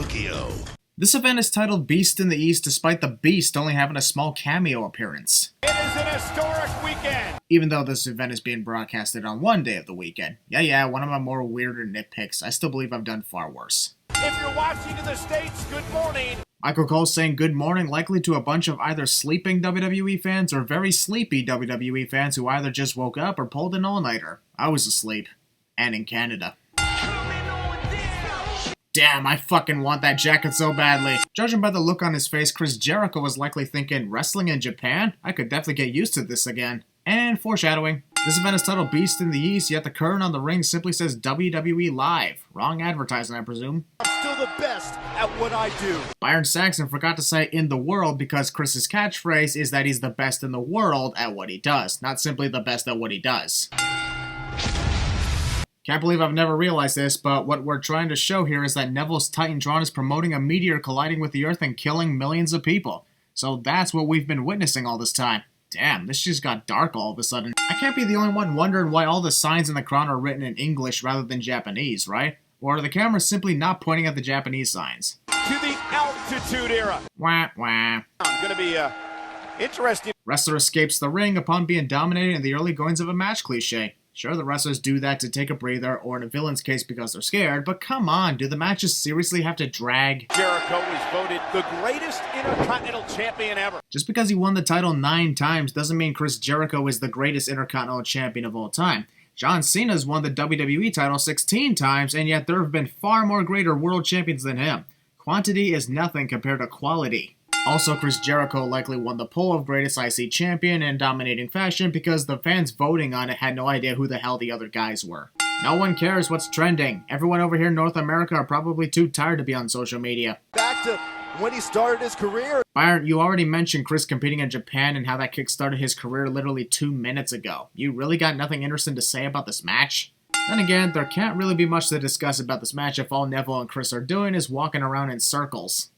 Tokyo. This event is titled Beast in the East despite the Beast only having a small cameo appearance. It is an historic weekend! Even though this event is being broadcasted on one day of the weekend. Yeah, one of my more weirder nitpicks. I still believe I've done far worse. If you're watching in the States, good morning! Michael Cole saying good morning likely to a bunch of either sleeping WWE fans or very sleepy WWE fans who either just woke up or pulled an all-nighter. I was asleep. And in Canada. Damn, I fucking want that jacket so badly. Judging by the look on his face, Chris Jericho was likely thinking, wrestling in Japan? I could definitely get used to this again. And foreshadowing. This event is titled Beast in the East, yet the curtain on the ring simply says WWE Live. Wrong advertising, I presume. I'm still the best at what I do. Byron Saxon forgot to say in the world because Chris's catchphrase is that he's the best in the world at what he does, not simply the best at what he does. Can't believe I've never realized this, but what we're trying to show here is that Neville's Titantron is promoting a meteor colliding with the Earth and killing millions of people. So that's what we've been witnessing all this time. Damn, this just got dark all of a sudden. I can't be the only one wondering why all the signs in the crown are written in English rather than Japanese, right? Or are the cameras simply not pointing at the Japanese signs? To the altitude era. Wah, wah. Gonna be, interesting. Wrestler escapes the ring upon being dominated in the early goings of a match cliche. Sure, the wrestlers do that to take a breather, or in a villain's case because they're scared, but come on, do the matches seriously have to drag? Jericho was voted the greatest Intercontinental Champion ever. Just because he won the title 9 times doesn't mean Chris Jericho is the greatest Intercontinental Champion of all time. John Cena's won the WWE title 16 times, and yet there have been far more greater world champions than him. Quantity is nothing compared to quality. Also, Chris Jericho likely won the poll of greatest IC champion in dominating fashion because the fans voting on it had no idea who the hell the other guys were. No one cares what's trending. Everyone over here in North America are probably too tired to be on social media. Back to when he started his career. Byron, you already mentioned Chris competing in Japan and how that kickstarted his career literally 2 minutes ago. You really got nothing interesting to say about this match? Then again, there can't really be much to discuss about this match if all Neville and Chris are doing is walking around in circles.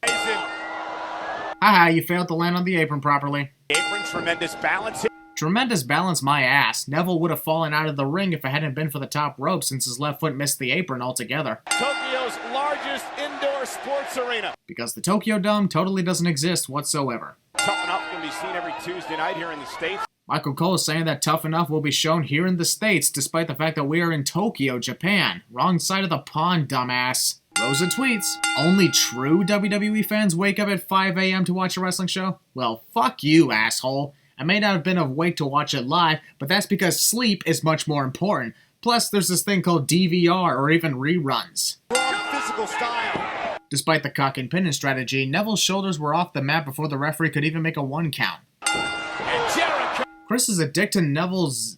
Haha, you failed to land on the apron properly. Apron, tremendous balance. Tremendous balance my ass. Neville would have fallen out of the ring if it hadn't been for the top rope since his left foot missed the apron altogether. Tokyo's largest indoor sports arena. Because the Tokyo Dome totally doesn't exist whatsoever. Tough Enough can be seen every Tuesday night here in the States. Michael Cole is saying that Tough Enough will be shown here in the States despite the fact that we are in Tokyo, Japan. Wrong side of the pond, dumbass. Rosa tweets, only true WWE fans wake up at 5 a.m. to watch a wrestling show? Well, fuck you, asshole. I may not have been awake to watch it live, but that's because sleep is much more important. Plus, there's this thing called DVR or even reruns. Physical style. Despite the cock and pinning strategy, Neville's shoulders were off the mat before the referee could even make a 1 count. And Jericho. Chris is addicted to Neville's,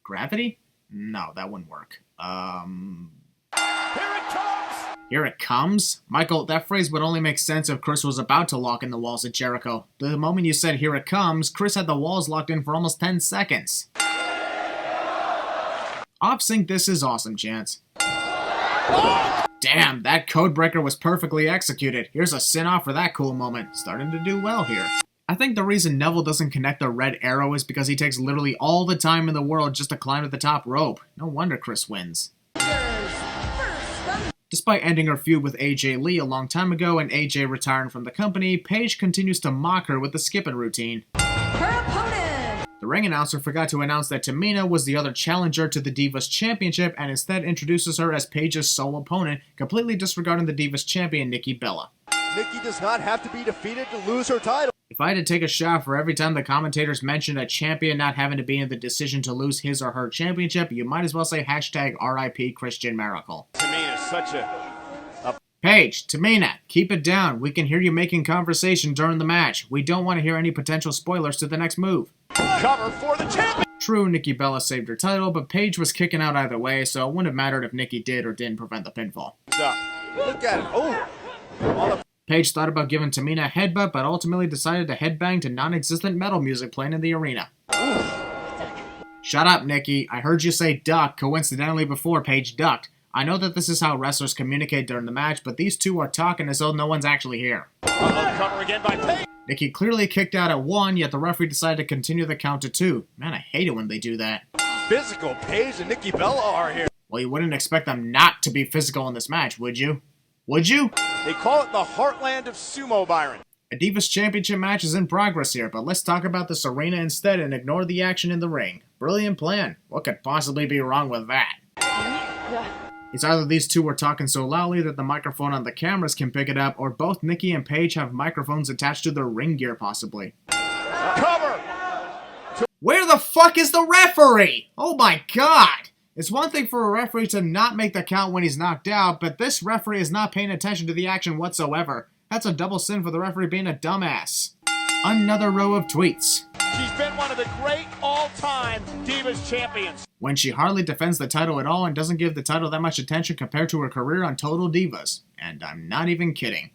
gravity? No, that wouldn't work. Here it comes. Here it comes? Michael, that phrase would only make sense if Chris was about to lock in the walls at Jericho. The moment you said here it comes, Chris had the walls locked in for almost 10 seconds. Off-sync this is awesome, Chance. Oh! Damn, that code breaker was perfectly executed. Here's a sin-off for that cool moment. Starting to do well here. I think the reason Neville doesn't connect the red arrow is because he takes literally all the time in the world just to climb to the top rope. No wonder Chris wins. Despite ending her feud with AJ Lee a long time ago and AJ retiring from the company, Paige continues to mock her with the skipping routine. Her opponent! The ring announcer forgot to announce that Tamina was the other challenger to the Divas Championship and instead introduces her as Paige's sole opponent, completely disregarding the Divas Champion Nikki Bella. Nikki does not have to be defeated to lose her title. If I had to take a shot for every time the commentators mentioned a champion not having to be in the decision to lose his or her championship, you might as well say hashtag RIP Christian Maracle. Tamina is such a... Paige, Tamina, keep it down. We can hear you making conversation during the match. We don't want to hear any potential spoilers to the next move. Cover for the champion! True, Nikki Bella saved her title, but Paige was kicking out either way, so it wouldn't have mattered if Nikki did or didn't prevent the pinfall. Look at it. Oh! Paige thought about giving Tamina a headbutt, but ultimately decided to headbang to non-existent metal music playing in the arena. Ooh. Shut up, Nikki. I heard you say duck coincidentally before Paige ducked. I know that this is how wrestlers communicate during the match, but these two are talking as though no one's actually here. Cover again by Paige. Nikki clearly kicked out at 1, yet the referee decided to continue the count to 2. Man, I hate it when they do that. Physical, Paige and Nikki Bella are here. Well, you wouldn't expect them not to be physical in this match, would you? Would you? They call it the heartland of sumo, Byron. A Divas Championship match is in progress here, but let's talk about this arena instead and ignore the action in the ring. Brilliant plan. What could possibly be wrong with that? It's either these two are talking so loudly that the microphone on the cameras can pick it up, or both Nikki and Paige have microphones attached to their ring gear, possibly. Cover! Where the fuck is the referee? Oh my god! It's one thing for a referee to not make the count when he's knocked out, but this referee is not paying attention to the action whatsoever. That's a double sin for the referee being a dumbass. Another row of tweets. She's been one of the great all-time Divas champions. When she hardly defends the title at all and doesn't give the title that much attention compared to her career on Total Divas. And I'm not even kidding.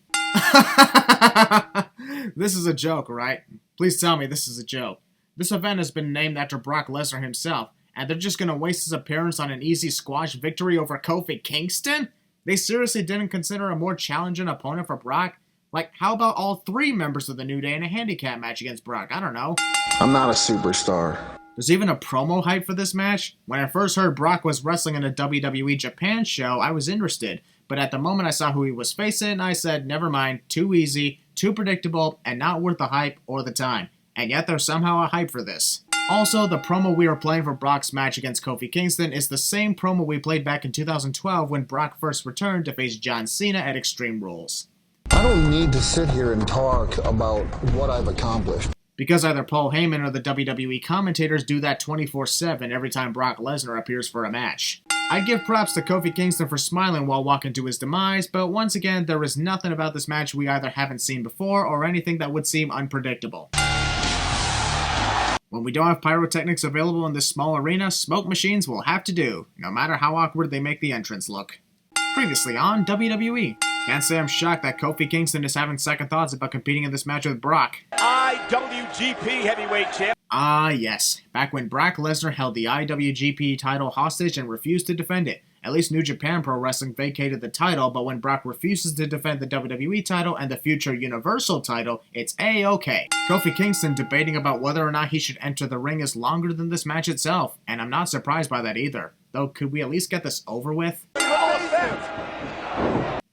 This is a joke, right? Please tell me this is a joke. This event has been named after Brock Lesnar himself, and they're just gonna waste his appearance on an easy squash victory over Kofi Kingston? They seriously didn't consider a more challenging opponent for Brock? Like, how about all three members of the New Day in a handicap match against Brock? I don't know. I'm not a superstar. There's even a promo hype for this match. When I first heard Brock was wrestling in a WWE Japan show, I was interested. But at the moment I saw who he was facing, I said, never mind, too easy, too predictable, and not worth the hype or the time. And yet there's somehow a hype for this. Also, the promo we are playing for Brock's match against Kofi Kingston is the same promo we played back in 2012 when Brock first returned to face John Cena at Extreme Rules. I don't need to sit here and talk about what I've accomplished. Because either Paul Heyman or the WWE commentators do that 24/7 every time Brock Lesnar appears for a match. I'd give props to Kofi Kingston for smiling while walking to his demise, but once again, there is nothing about this match we either haven't seen before or anything that would seem unpredictable. When we don't have pyrotechnics available in this small arena, smoke machines will have to do, no matter how awkward they make the entrance look. Previously on WWE. Can't say I'm shocked that Kofi Kingston is having second thoughts about competing in this match with Brock. IWGP Heavyweight Champ. Ah, yes. Back when Brock Lesnar held the IWGP title hostage and refused to defend it. At least New Japan Pro Wrestling vacated the title, but when Brock refuses to defend the WWE title and the future Universal title, it's A-OK. Kofi Kingston debating about whether or not he should enter the ring is longer than this match itself, and I'm not surprised by that either. Though, could we at least get this over with?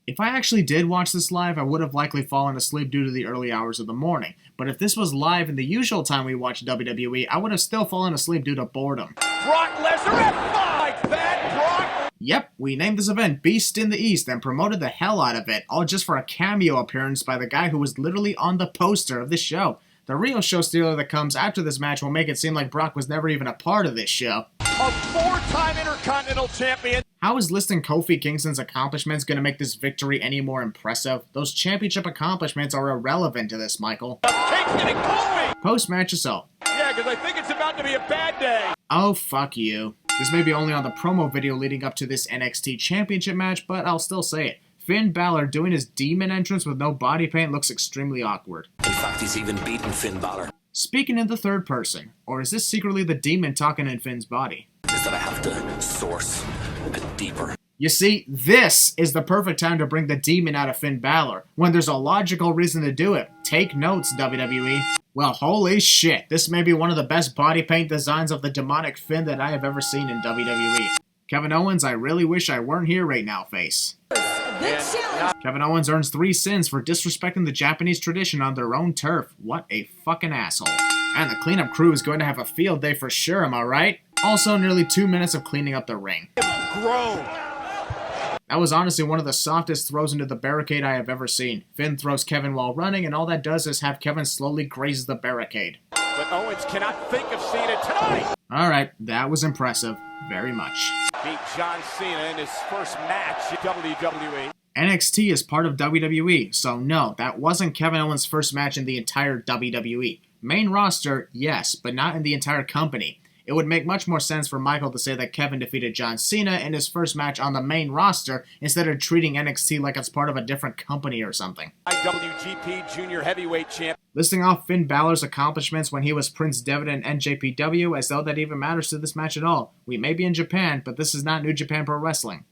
If I actually did watch this live, I would have likely fallen asleep due to the early hours of the morning. But if this was live in the usual time we watch WWE, I would have still fallen asleep due to boredom. Brock Lesnar F5 like that, Brock. Yep, we named this event Beast in the East and promoted the hell out of it, all just for a cameo appearance by the guy who was literally on the poster of the show. The real show stealer that comes after this match will make it seem like Brock was never even a part of this show. A four-time Intercontinental Champion. How is listing Kofi Kingston's accomplishments going to make this victory any more impressive? Those championship accomplishments are irrelevant to this, Michael. Kingston and Kofi. Post-match assault. Yeah, because I think it's about to be a bad day. Oh, fuck you. This may be only on the promo video leading up to this NXT Championship match, but I'll still say it. Finn Balor doing his demon entrance with no body paint looks extremely awkward. In fact, he's even beaten Finn Balor. Speaking in the third person, or is this secretly the demon talking in Finn's body? Is that I have to source a bit deeper. You see, this is the perfect time to bring the demon out of Finn Balor, when there's a logical reason to do it. Take notes, WWE. Well, holy shit, this may be one of the best body paint designs of the demonic Finn that I have ever seen in WWE. Kevin Owens, I really wish I weren't here right now, face. Kevin Owens earns 3 sins for disrespecting the Japanese tradition on their own turf. What a fucking asshole. And the cleanup crew is going to have a field day for sure, am I right? Also, nearly 2 minutes of cleaning up the ring. Grown. That was honestly one of the softest throws into the barricade I have ever seen. Finn throws Kevin while running, and all that does is have Kevin slowly graze the barricade. But Owens cannot think of seeing it tonight. Alright, that was impressive. Very much. Beat John Cena in his first match in WWE. NXT is part of WWE, so no, that wasn't Kevin Owens' first match in the entire WWE. Main roster, yes, but not in the entire company. It would make much more sense for Michael to say that Kevin defeated John Cena in his first match on the main roster instead of treating NXT like it's part of a different company or something. IWGP Junior Heavyweight Champ. Listing off Finn Balor's accomplishments when he was Prince Devitt in NJPW as though that even matters to this match at all. We may be in Japan, but this is not New Japan Pro Wrestling.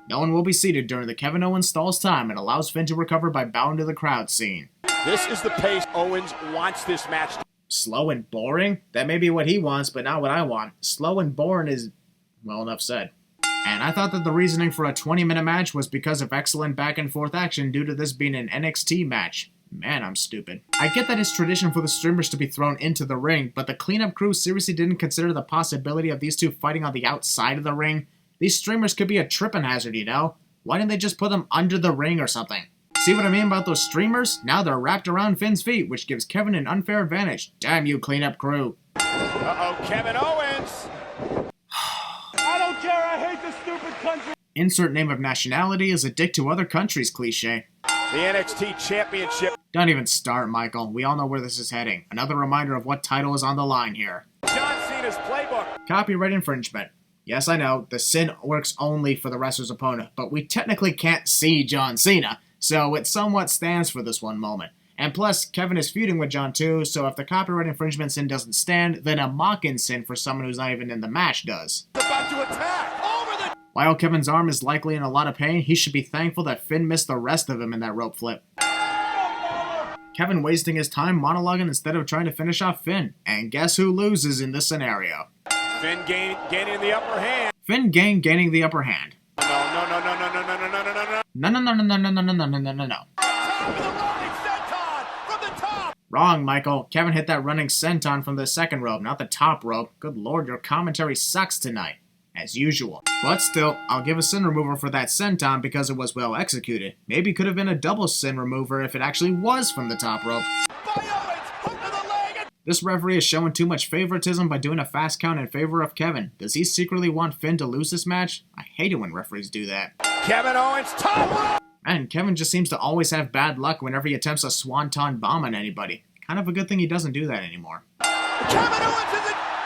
No one will be seated during the Kevin Owens stalls time and allows Finn to recover by bowing to the crowd scene. This is the pace Owens wants this match. Slow and boring? That may be what he wants, but not what I want. Slow and boring is, well, enough said. And I thought that the reasoning for a 20-minute match was because of excellent back-and-forth action due to this being an NXT match. Man, I'm stupid. I get that it's tradition for the streamers to be thrown into the ring, but the cleanup crew seriously didn't consider the possibility of these two fighting on the outside of the ring. These streamers could be a tripping hazard, you know? Why didn't they just put them under the ring or something? See what I mean about those streamers? Now they're wrapped around Finn's feet, which gives Kevin an unfair advantage. Damn you, cleanup crew. Uh-oh, Kevin Owens. I don't care, I hate the stupid country. Insert name of nationality is a dick to other countries cliche. The NXT Championship. Don't even start, Michael. We all know where this is heading. Another reminder of what title is on the line here. John Cena's playbook. Copyright infringement. Yes, I know, the sin works only for the wrestler's opponent, but we technically can't see John Cena, so it somewhat stands for this one moment. And plus, Kevin is feuding with John too, so if the copyright infringement sin doesn't stand, then a mock-in sin for someone who's not even in the match does. About to attack. Over the... While Kevin's arm is likely in a lot of pain, he should be thankful that Finn missed the rest of him in that rope flip. Kevin wasting his time monologuing instead of trying to finish off Finn. And guess who loses in this scenario? Finn gaining the upper hand. Finn gaining the upper hand. No. No. Top of the running senton from the top. Wrong, Michael. Kevin hit that running senton from the second rope, not the top rope. Good lord, your commentary sucks tonight. As usual. But still, I'll give a sin remover for that senton because it was well executed. Maybe it could have been a double sin remover if it actually was from the top rope. This referee is showing too much favoritism by doing a fast count in favor of Kevin. Does he secretly want Finn to lose this match? I hate it when referees do that. Kevin Owens, top rope. And Kevin just seems to always have bad luck whenever he attempts a swanton bomb on anybody. Kind of a good thing he doesn't do that anymore. Kevin Owens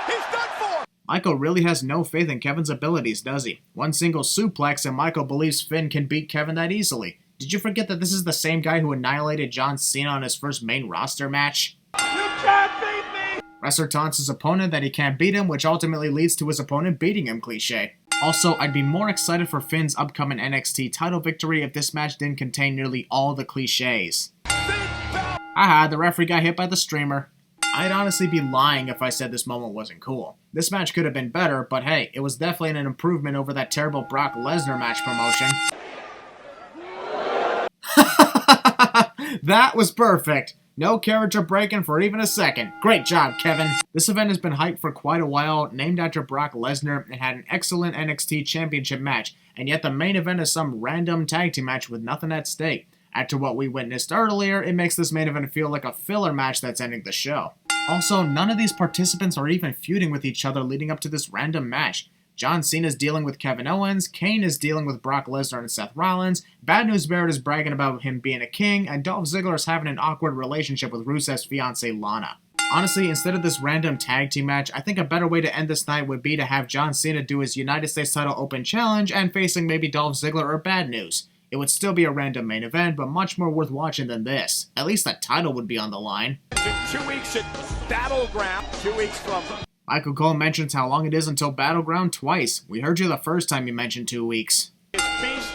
he's done for. Michael really has no faith in Kevin's abilities, does he? One single suplex and Michael believes Finn can beat Kevin that easily. Did you forget that this is the same guy who annihilated John Cena on his first main roster match? You can't beat me. Wrestler taunts his opponent that he can't beat him, which ultimately leads to his opponent beating him cliche. Also, I'd be more excited for Finn's upcoming NXT title victory if this match didn't contain nearly all the cliches. Haha, the referee got hit by the streamer. I'd honestly be lying if I said this moment wasn't cool. This match could have been better, but hey, it was definitely an improvement over that terrible Brock Lesnar match promotion. That was perfect. No character breaking for even a second. Great job, Kevin. This event has been hyped for quite a while, named after Brock Lesnar, and had an excellent NXT Championship match, and yet the main event is some random tag team match with nothing at stake. After what we witnessed earlier, it makes this main event feel like a filler match that's ending the show. Also, none of these participants are even feuding with each other leading up to this random match. John Cena is dealing with Kevin Owens, Kane is dealing with Brock Lesnar and Seth Rollins, Bad News Barrett is bragging about him being a king, and Dolph Ziggler is having an awkward relationship with Rusev's fiancée Lana. Honestly, instead of this random tag team match, I think a better way to end this night would be to have John Cena do his United States title open challenge and facing maybe Dolph Ziggler or Bad News. It would still be a random main event, but much more worth watching than this. At least the title would be on the line. 2 weeks at Battleground. 2 weeks from... Michael Cole mentions how long it is until Battleground twice. We heard you the first time you mentioned 2 weeks. Beast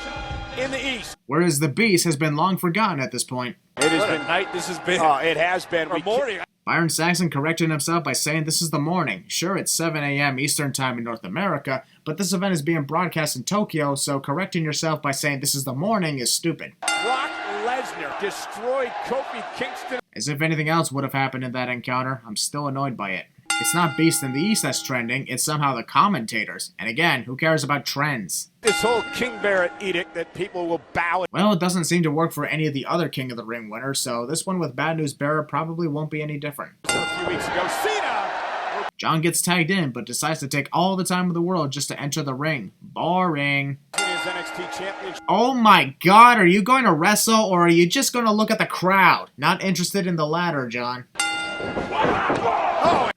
in the East. Whereas the Beast has been long forgotten at this point. It has been night. This has been. Oh, it has been. Morning. Byron Saxton corrected himself by saying this is the morning. Sure, it's 7 a.m. Eastern Time in North America, but this event is being broadcast in Tokyo, so correcting yourself by saying this is the morning is stupid. Brock Lesnar destroyed Kofi Kingston. As if anything else would have happened in that encounter, I'm still annoyed by it. It's not Beast in the East that's trending, it's somehow the commentators. And again, who cares about trends? This whole King Barrett edict that people will bow. Well, it doesn't seem to work for any of the other King of the Ring winners, so this one with Bad News Barrett probably won't be any different. A few weeks ago, Cena! John gets tagged in, but decides to take all the time in the world just to enter the ring. Boring. His NXT Championship. Oh my god, are you going to wrestle, or are you just going to look at the crowd? Not interested in the latter, John. Oh.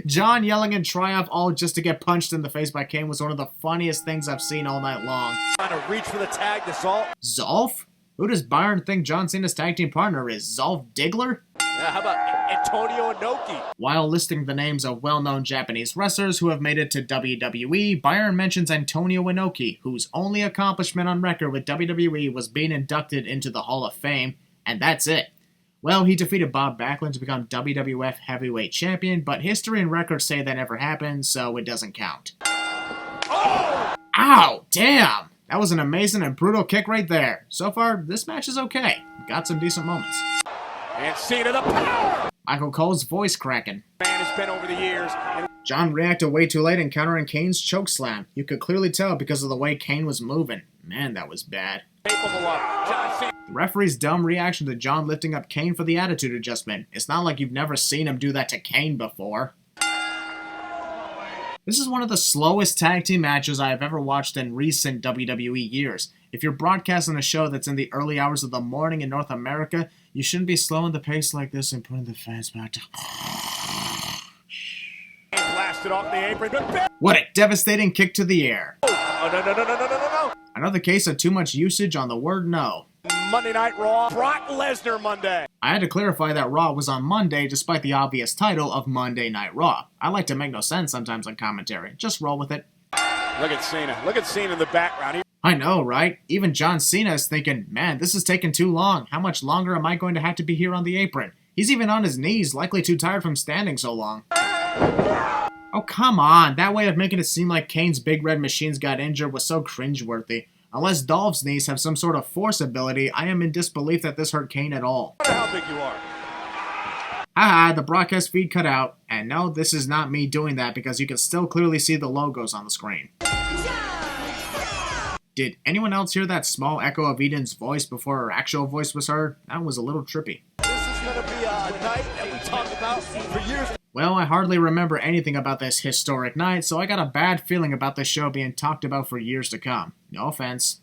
John yelling in triumph all just to get punched in the face by Kane was one of the funniest things I've seen all night long. Trying to reach for the tag to Zolf. Zolf? Who does Byron think John Cena's tag team partner is? Zolf Diggler? Yeah, how about Antonio Inoki? While listing the names of well-known Japanese wrestlers who have made it to WWE, Byron mentions Antonio Inoki, whose only accomplishment on record with WWE was being inducted into the Hall of Fame, and that's it. Well, he defeated Bob Backlund to become WWF Heavyweight Champion, but history and records say that never happened, so it doesn't count. Ow! Damn! That was an amazing and brutal kick right there. So far, this match is okay. Got some decent moments. And Cena the power! Michael Cole's voice cracking. Man has been over the years. And John reacted way too late in countering Kane's chokeslam. You could clearly tell because of the way Kane was moving. Man, that was bad. capable of John Cena. The referee's dumb reaction to John lifting up Kane for the attitude adjustment. It's not like you've never seen him do that to Kane before. This is one of the slowest tag team matches I have ever watched in recent WWE years. If you're broadcasting a show that's in the early hours of the morning in North America, you shouldn't be slowing the pace like this and putting the fans back to... Blasted off the apron, but What a devastating kick to the air. oh, no. Another case of too much usage on the word no. Monday Night Raw, Brock Lesnar Monday. I had to clarify that Raw was on Monday despite the obvious title of Monday Night Raw. I like to make no sense sometimes on commentary. Just roll with it. Look at Cena. Look at Cena in the background. I know, right? Even John Cena is thinking, man, this is taking too long. How much longer am I going to have to be here on the apron? He's even on his knees, likely too tired from standing so long. Oh, come on. That way of making it seem like Kane's big red machines got injured was so cringeworthy. Unless Dolph's knees have some sort of force ability, I am in disbelief that this hurt Kane at all. No matter how big you are. Haha, the broadcast feed cut out. And no, this is not me doing that because you can still clearly see the logos on the screen. Did anyone else hear that small echo of Eden's voice before her actual voice was heard? That was a little trippy. This is going to be a night that we talk about for years. Well, I hardly remember anything about this historic night, so I got a bad feeling about this show being talked about for years to come. No offense.